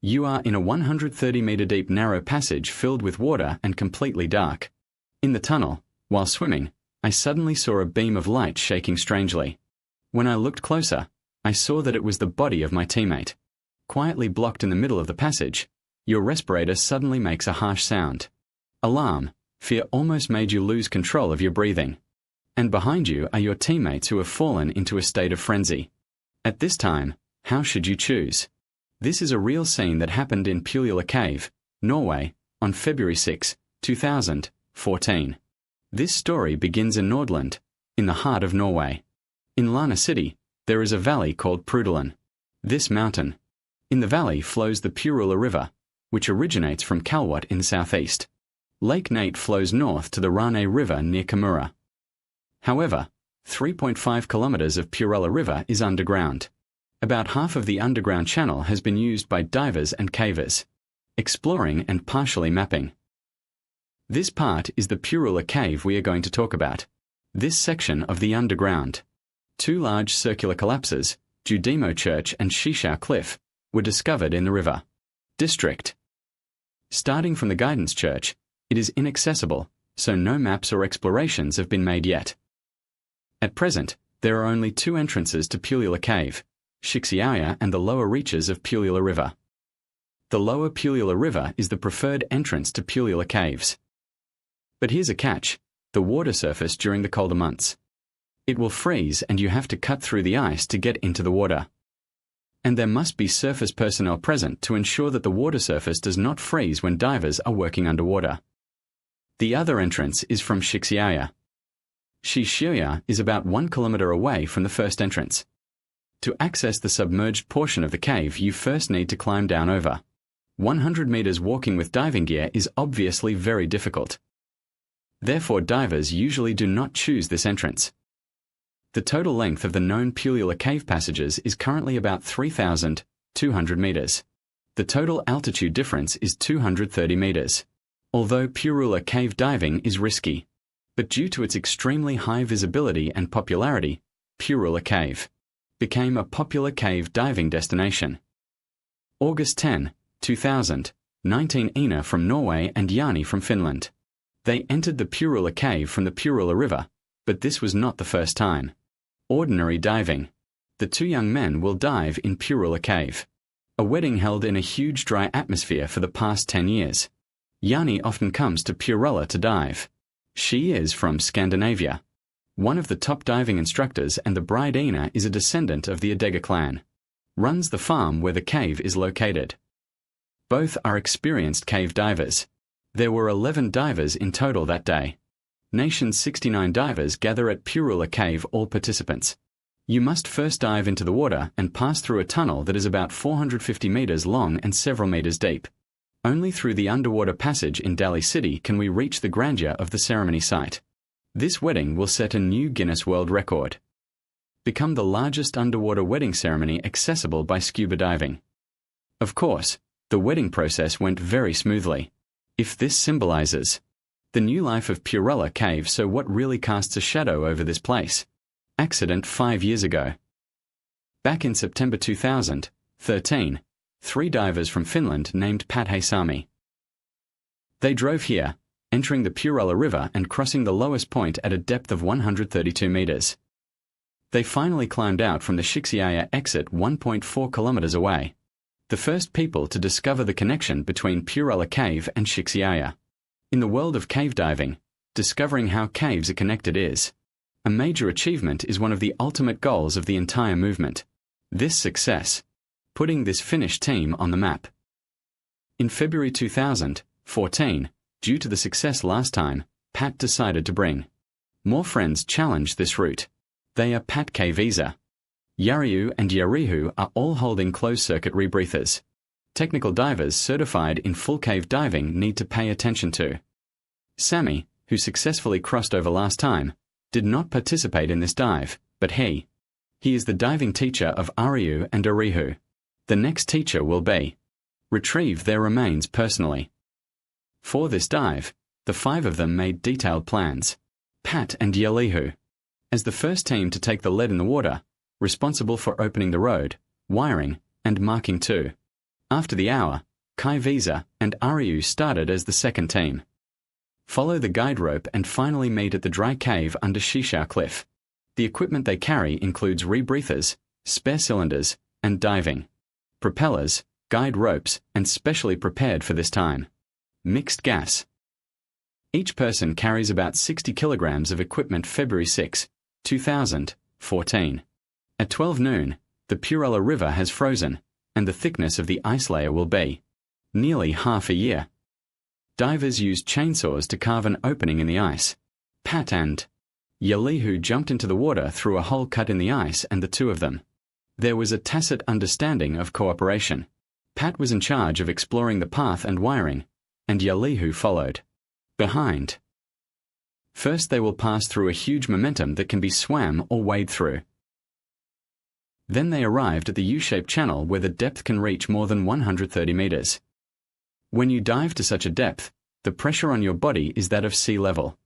You are in a 130-meter deep narrow passage filled with water and completely dark. In the tunnel, while swimming, I suddenly saw a beam of light shaking strangely. When I looked closer, I saw that it was the body of my teammate. Quietly blocked in the middle of the passage, your respirator suddenly makes a harsh sound. Alarm, fear almost made you lose control of your breathing. And behind you are your teammates who have fallen into a state of frenzy. At this time, how should you choose? This is a real scene that happened in Pulula Cave, Norway, on February 6, 2014. This story begins in Nordland, in the heart of Norway. In Lana City, there is a valley called Prudeland. This mountain. In the valley flows the Purula River, which originates from Kalwat in the southeast. Lake Nate flows north to the Rane River near Kamura. However, 3.5 kilometers of Purula River is underground. About half of the underground channel has been used by divers and cavers, exploring and partially mapping. This part is the Purula Cave we are going to talk about. This section of the underground. Two large circular collapses, Judemo Church and Shishau Cliff, were discovered in the river. District. Starting from the Guidance Church, it is inaccessible, so no maps or explorations have been made yet. At present, there are only two entrances to Pulula Cave, Shixiaya and the lower reaches of Pulula River. The lower Pulula River is the preferred entrance to Pulula Caves. But here's a catch: the water surface during the colder months. It will freeze and you have to cut through the ice to get into the water. And there must be surface personnel present to ensure that the water surface does not freeze when divers are working underwater. The other entrance is from Shixiaya. Shixiaya is about 1 kilometer away from the first entrance. To access the submerged portion of the cave, you first need to climb down over 100 meters. Walking with diving gear is obviously very difficult. Therefore, divers usually do not choose this entrance. The total length of the known Pulula cave passages is currently about 3,200 meters. The total altitude difference is 230 meters. Although Pulula cave diving is risky, but due to its extremely high visibility and popularity, Pulula Cave became a popular cave diving destination. August 10, 2019. Ina from Norway and Jani from Finland. They entered the Purula Cave from the Purula River, but this was not the first time. Ordinary diving. The two young men will dive in Purula Cave, a wedding held in a huge dry atmosphere for the past 10 years. Jani often comes to Purula to dive. She is from Scandinavia. One of the top diving instructors, and the bride Ina is a descendant of the Adega clan. Runs the farm where the cave is located. Both are experienced cave divers. There were 11 divers in total that day. Nation's 69 divers gather at Purula Cave, all participants. You must first dive into the water and pass through a tunnel that is about 450 meters long and several meters deep. Only through the underwater passage in Daly City can we reach the grandeur of the ceremony site. This wedding will set a new Guinness World Record. Become the largest underwater wedding ceremony accessible by scuba diving. Of course, the wedding process went very smoothly. If this symbolizes the new life of Purula Cave, so what really casts a shadow over this place? Accident 5 years ago. Back in September 2013, 3 divers from Finland named Pat Haysami. They drove here, entering the Purula River and crossing the lowest point at a depth of 132 meters. They finally climbed out from the Shixiaya exit 1.4 kilometers away. The first people to discover the connection between Purula Cave and Shixiaya. In the world of cave diving, discovering how caves are connected is a major achievement, is one of the ultimate goals of the entire movement. This success, putting this Finnish team on the map. In February 2014, due to the success last time, Pat decided to bring more friends. Challenge this route. They are Pat K-Visa. Yariu and Yarihu are all holding closed-circuit rebreathers. Technical divers certified in full cave diving need to pay attention to. Sammy, who successfully crossed over last time, did not participate in this dive, but he is the diving teacher of Ariu and Arihu. The next teacher will be retrieve their remains personally. For this dive, the 5 of them made detailed plans. Pat and Yalihu, as the first team to take the lead in the water, responsible for opening the road, wiring, and marking 2 After the hour, Kai, Visa, and Aryu started as the second team. Follow the guide rope and finally meet at the dry cave under Shishao Cliff. The equipment they carry includes rebreathers, spare cylinders, and diving. Propellers, guide ropes, and specially prepared for this time. Mixed gas. Each person carries about 60 kilograms of equipment. February 6, 2014. At 12 noon, the Purella River has frozen, and the thickness of the ice layer will be nearly half a year. Divers used chainsaws to carve an opening in the ice. Pat and Yalihu jumped into the water through a hole cut in the ice, and the two of them. There was a tacit understanding of cooperation. Pat was in charge of exploring the path and wiring, and Yalihu followed behind. First, they will pass through a huge momentum that can be swam or wade through. Then they arrived at the U-shaped channel where the depth can reach more than 130 meters. When you dive to such a depth, the pressure on your body is that of sea level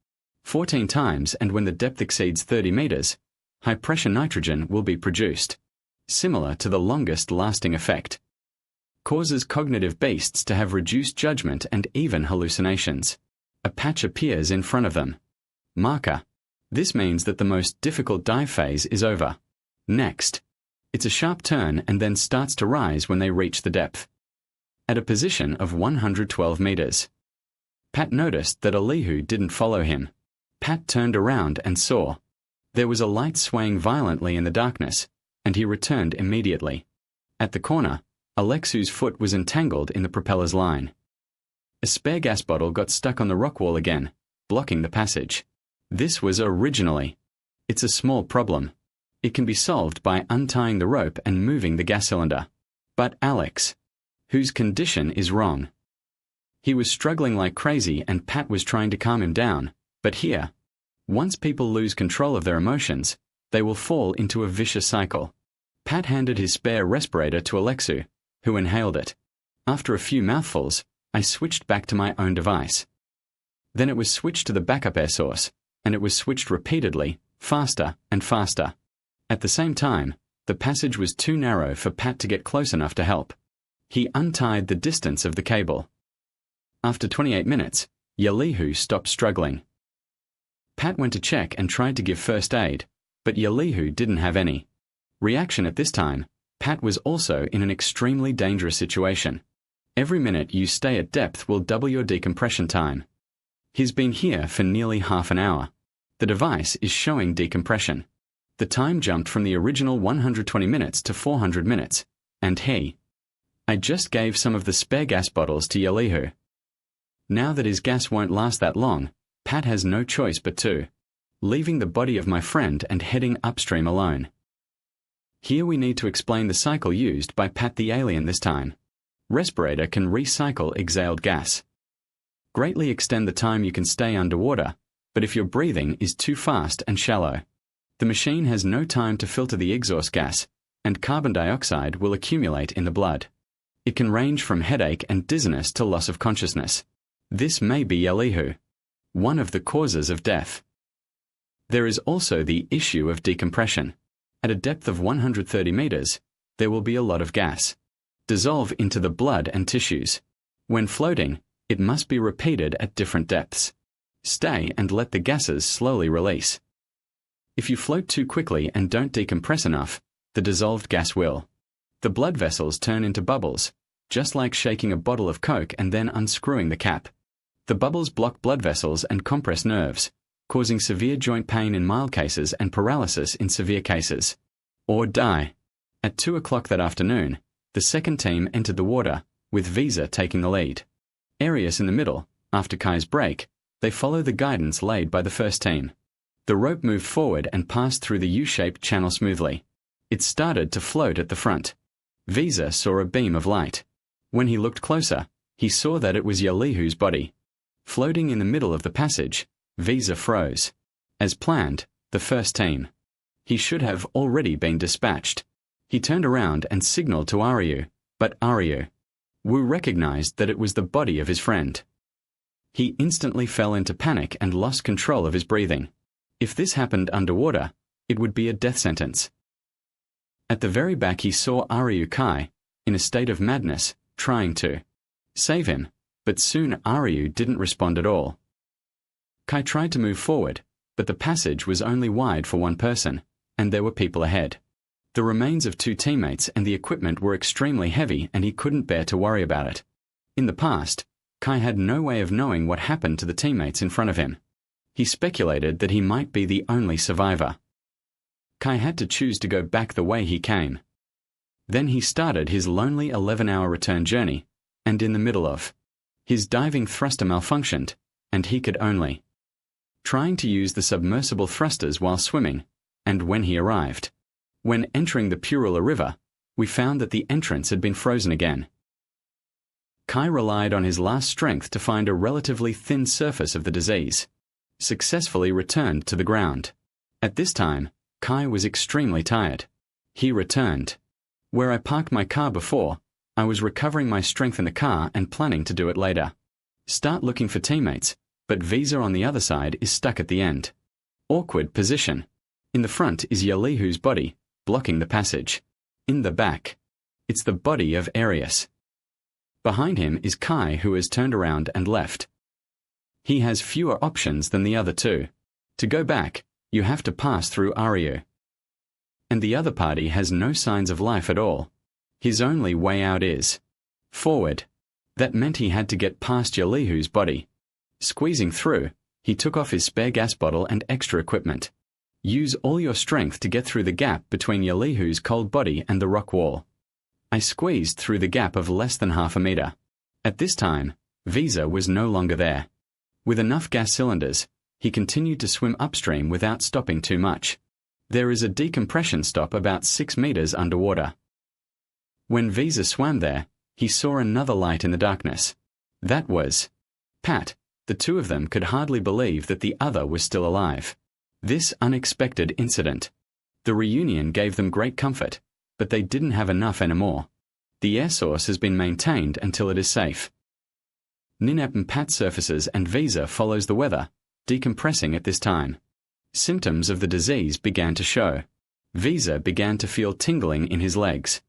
14 times, and when the depth exceeds 30 meters, high-pressure nitrogen will be produced, similar to the longest-lasting effect. Causes cognitive beasts to have reduced judgment and even hallucinations. A patch appears in front of them. Marker. This means that the most difficult dive phase is over. Next. It's a sharp turn and then starts to rise when they reach the depth. At a position of 112 meters. Pat noticed that Elihu didn't follow him. Pat turned around and saw. There was a light swaying violently in the darkness, and he returned immediately. At the corner, Alexu's foot was entangled in the propeller's line. A spare gas bottle got stuck on the rock wall again, blocking the passage. This was originally. It's a small problem. It can be solved by untying the rope and moving the gas cylinder. But Alex, whose condition is wrong. He was struggling like crazy and Pat was trying to calm him down, but here, once people lose control of their emotions, they will fall into a vicious cycle. Pat handed his spare respirator to Alexu, who inhaled it. After a few mouthfuls, I switched back to my own device. Then it was switched to the backup air source, and it was switched repeatedly, faster and faster. At the same time, the passage was too narrow for Pat to get close enough to help. He untied the distance of the cable. After 28 minutes, Yalihu stopped struggling. Pat went to check and tried to give first aid, but Yalihu didn't have any reaction at this time. Pat was also in an extremely dangerous situation. Every minute you stay at depth will double your decompression time. He's been here for nearly half an hour. The device is showing decompression. The time jumped from the original 120 minutes to 400 minutes, and I just gave some of the spare gas bottles to Yalihu. Now that his gas won't last that long, Pat has no choice but to, leaving the body of my friend and heading upstream alone. Here we need to explain the cycle used by Pat the alien this time. Respirator can recycle exhaled gas. Greatly extend the time you can stay underwater, but if your breathing is too fast and shallow, the machine has no time to filter the exhaust gas, and carbon dioxide will accumulate in the blood. It can range from headache and dizziness to loss of consciousness. This may be Yalihu, one of the causes of death. There is also the issue of decompression. At a depth of 130 meters, there will be a lot of gas. Dissolve into the blood and tissues. When floating, it must be repeated at different depths. Stay and let the gases slowly release. If you float too quickly and don't decompress enough, the dissolved gas will. The blood vessels turn into bubbles, just like shaking a bottle of Coke and then unscrewing the cap. The bubbles block blood vessels and compress nerves, causing severe joint pain in mild cases and paralysis in severe cases. Or die. At 2 o'clock that afternoon, the second team entered the water, with Visa taking the lead. Arius in the middle. After Kai's break, they follow the guidance laid by the first team. The rope moved forward and passed through the U-shaped channel smoothly. It started to float at the front. Visa saw a beam of light. When he looked closer, he saw that it was Yalihu's body. Floating in the middle of the passage, Visa froze. As planned, the first team. He should have already been dispatched. He turned around and signaled to Aryu, but Aryu Wu recognized that it was the body of his friend. He instantly fell into panic and lost control of his breathing. If this happened underwater, it would be a death sentence. At the very back he saw Aryu Kai, in a state of madness, trying to save him, but soon Aryu didn't respond at all. Kai tried to move forward, but the passage was only wide for one person, and there were people ahead. The remains of 2 teammates and the equipment were extremely heavy, and he couldn't bear to worry about it. In the past, Kai had no way of knowing what happened to the teammates in front of him. He speculated that he might be the only survivor. Kai had to choose to go back the way he came. Then he started his lonely 11-hour return journey, and in the middle of his diving thruster malfunctioned, and he could only trying to use the submersible thrusters while swimming, and when he arrived. When entering the Purula River, we found that the entrance had been frozen again. Kai relied on his last strength to find a relatively thin surface of the disease. Successfully returned to the ground. At this time, Kai was extremely tired. He returned. Where I parked my car before, I was recovering my strength in the car and planning to do it later. Start looking for teammates, but Visa on the other side is stuck at the end. Awkward position. In the front is Yalihu's body, blocking the passage. In the back, it's the body of Arius. Behind him is Kai, who has turned around and left. He has fewer options than the other two. To go back, you have to pass through Aryu. And the other party has no signs of life at all. His only way out is forward. That meant he had to get past Yalihu's body. Squeezing through, he took off his spare gas bottle and extra equipment. Use all your strength to get through the gap between Yalihu's cold body and the rock wall. I squeezed through the gap of less than half a meter. At this time, Visa was no longer there. With enough gas cylinders, he continued to swim upstream without stopping too much. There is a decompression stop about 6 meters underwater. When Visa swam there, he saw another light in the darkness. That was Pat. The two of them could hardly believe that the other was still alive. This unexpected incident. The reunion gave them great comfort, but they didn't have enough anymore. The air source has been maintained until it is safe. Ninep and Pat surfaces and Visa follows the weather, decompressing at this time. Symptoms of the disease began to show. Visa began to feel tingling in his legs.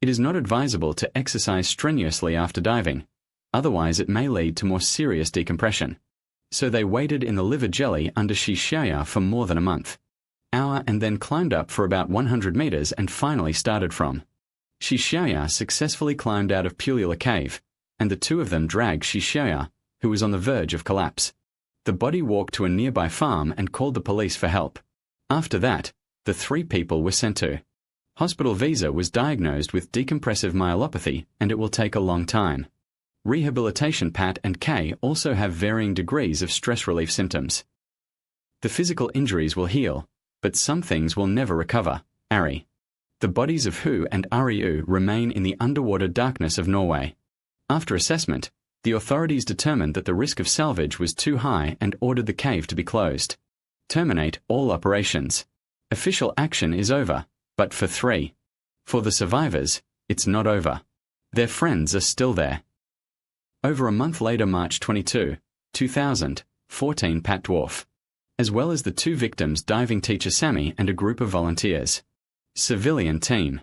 It is not advisable to exercise strenuously after diving, otherwise it may lead to more serious decompression. So they waited in the liver jelly under Shishaya for more than a month. And then climbed up for about 100 meters and finally started from. Shishaya successfully climbed out of Pulula Cave, and the two of them dragged Shishaya, who was on the verge of collapse. The body walked to a nearby farm and called the police for help. After that, the 3 people were sent to hospital. Visa was diagnosed with decompressive myelopathy, and it will take a long time. Rehabilitation. Pat and Kay also have varying degrees of stress relief symptoms. The physical injuries will heal, but some things will never recover. Ari. The bodies of Hu and Ariu remain in the underwater darkness of Norway. After assessment, the authorities determined that the risk of salvage was too high and ordered the cave to be closed. Terminate all operations. Official action is over, but for 3. For the survivors, it's not over. Their friends are still there. Over a month later, March 22, 2014, Pat Dwarf, as well as the 2 victims, diving teacher Sammy and a group of volunteers. Civilian team.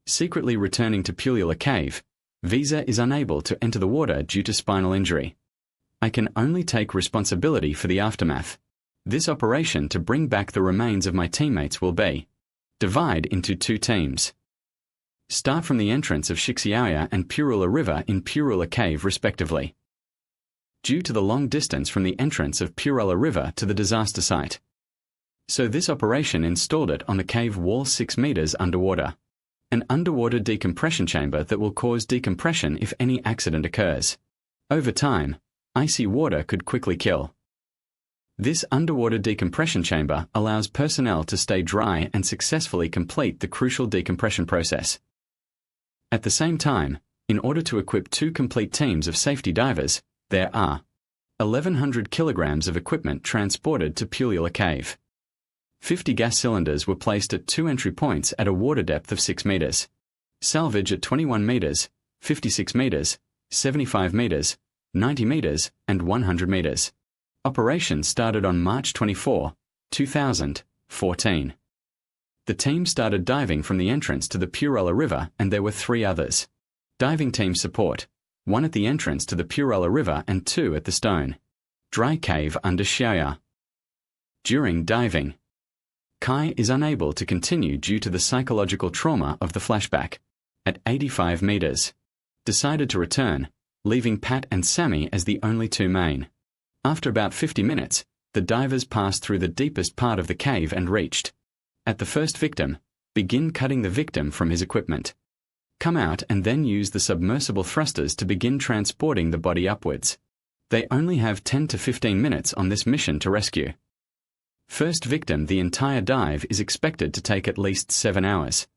Secretly returning to Pulula Cave, Visa is unable to enter the water due to spinal injury. I can only take responsibility for the aftermath. This operation to bring back the remains of my teammates will be divide into 2 teams. Start from the entrance of Shixiaoya and Purula River in Purula Cave respectively. Due to the long distance from the entrance of Purula River to the disaster site. So this operation installed it on the cave wall 6 meters underwater. An underwater decompression chamber that will cause decompression if any accident occurs. Over time, icy water could quickly kill. This underwater decompression chamber allows personnel to stay dry and successfully complete the crucial decompression process. At the same time, in order to equip 2 complete teams of safety divers, there are 1,100 kilograms of equipment transported to Pulula Cave. 50 gas cylinders were placed at 2 entry points at a water depth of 6 meters. Salvage at 21 meters, 56 meters, 75 meters, 90 meters, and 100 meters. Operation started on March 24, 2014. The team started diving from the entrance to the Purula River, and there were 3 others. Diving team support, 1 at the entrance to the Purella River and 2 at the Stone Dry Cave under Xiaoya. During diving, Kai is unable to continue due to the psychological trauma of the flashback. At 85 meters, decided to return, leaving Pat and Sammy as the only 2 main. After about 50 minutes, the divers passed through the deepest part of the cave and reached. At the first victim, begin cutting the victim from his equipment. Come out and then use the submersible thrusters to begin transporting the body upwards. They only have 10 to 15 minutes on this mission to rescue. First victim, the entire dive is expected to take at least 7 hours.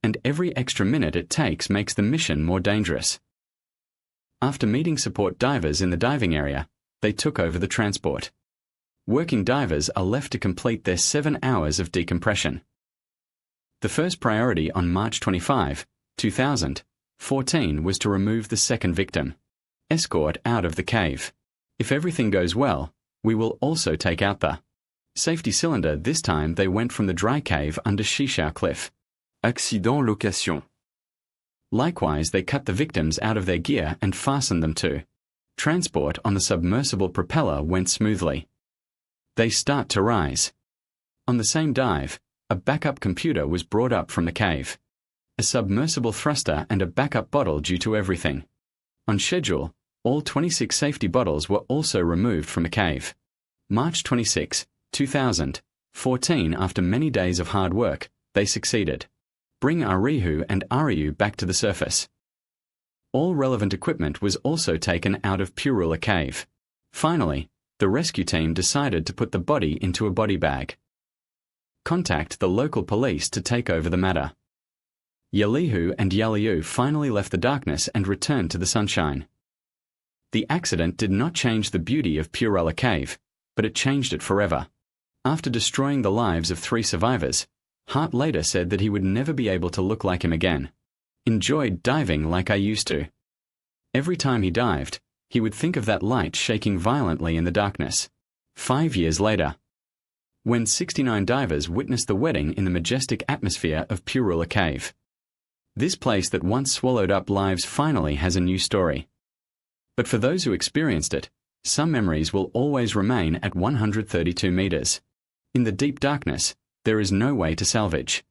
And every extra minute it takes makes the mission more dangerous. After meeting support divers in the diving area, they took over the transport. Working divers are left to complete their 7 hours of decompression. The first priority on March 25, 2014 was to remove the second victim. Escort out of the cave. If everything goes well, we will also take out the safety cylinder. This time they went from the dry cave under Shishao Cliff. Accident location. Likewise, they cut the victims out of their gear and fastened them to. Transport on the submersible propeller went smoothly. They start to rise. On the same dive, a backup computer was brought up from the cave. A submersible thruster and a backup bottle due to everything. On schedule, all 26 safety bottles were also removed from the cave. March 26, 2014. After many days of hard work, they succeeded. Bring Arihu and Aryu back to the surface. All relevant equipment was also taken out of Purula Cave. Finally, the rescue team decided to put the body into a body bag. Contact the local police to take over the matter. Yalihu and Yaliu finally left the darkness and returned to the sunshine. The accident did not change the beauty of Purella Cave, but it changed it forever. After destroying the lives of 3 survivors, Hart later said that he would never be able to look like him again. Enjoyed diving like I used to. Every time he dived, he would think of that light shaking violently in the darkness. 5 years later, when 69 divers witnessed the wedding in the majestic atmosphere of Purella Cave. This place that once swallowed up lives finally has a new story. But for those who experienced it, some memories will always remain at 132 meters. In the deep darkness, there is no way to salvage.